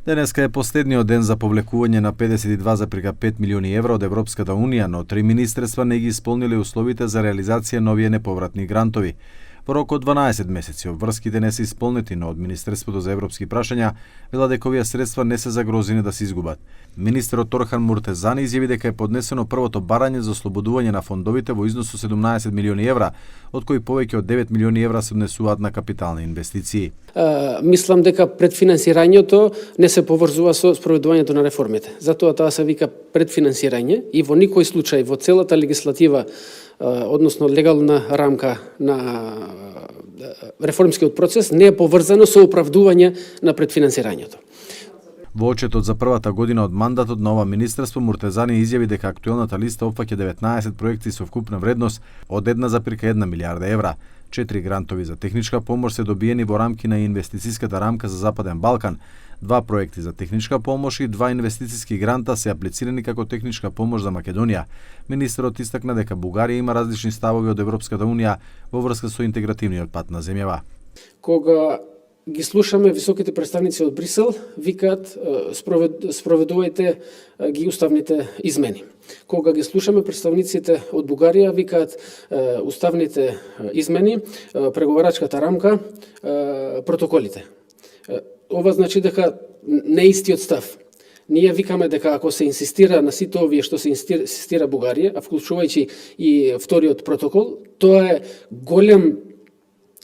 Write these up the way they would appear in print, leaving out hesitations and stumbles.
Денеска е последниот ден за повлекување на 52,5 милиони евра од Европската Унија, но 3 министерства не ги исполниле условите за реализација на овие неповратни грантови. Во рок од 12 месеци обврските не се исполнети, но од Министерството за европски прашања вела дека овие средства не се загрозени да се изгубат. Министерот Торхан Муртезани изјави дека е поднесено првото барање за ослободување на фондовите во износ 17 милиони евра, од кои повеќе од 9 милиони евра се однесуваат на капитални инвестиции. Мислам дека предфинансирањето не се поврзува со спроведувањето на реформите. Затоа тоа се вика предфинансирање и во никој случај во целата легислатива, односно легална рамка на реформскиот процес не е поврзано со оправдување на предфинансирањето. Во отчетот за првата година од мандатот на ова министерство, Муртезани изјави дека актуелната листа опфаќа 19 проекти со вкупна вредност од 1,1 милијарда евра. 4 грантови за техничка помош се добиени во рамки на инвестициската рамка за Западен Балкан, 2 проекти за техничка помош и 2 инвестициски гранта се аплицирани како техничка помош за Македонија. Министерот истакна дека Бугарија има различни ставови од Европската Унија во врска со интегративниот пат на земјава. Кога ги слушаме високите представници од Брисел, викаат спроведувајте ги уставните измени. Кога ги слушаме представниците од Бугарија, викаат уставните измени, преговарачката рамка, протоколите. Ова значи дека не истиот став. Ние викаме дека ако се инсистира на сите овие што се инсистира Бугарија, а вклучувајќи и вториот протокол, тоа е голем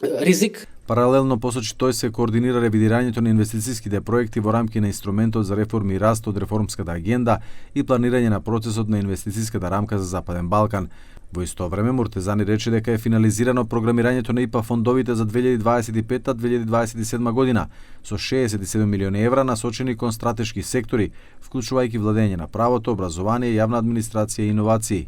ризик. Паралелно посочи тој се координира ревидирањето на инвестициските проекти во рамки на инструментот за реформи и раст од реформската агенда и планирање на процесот на инвестициската рамка за Западен Балкан. Во исто време Муртезани рече дека е финализирано програмирањето на ИПА фондовите за 2025-2027 година со 67 милиони евра насочени кон стратешки сектори, вклучувајќи владење на правото, образование, јавна администрација и иновации.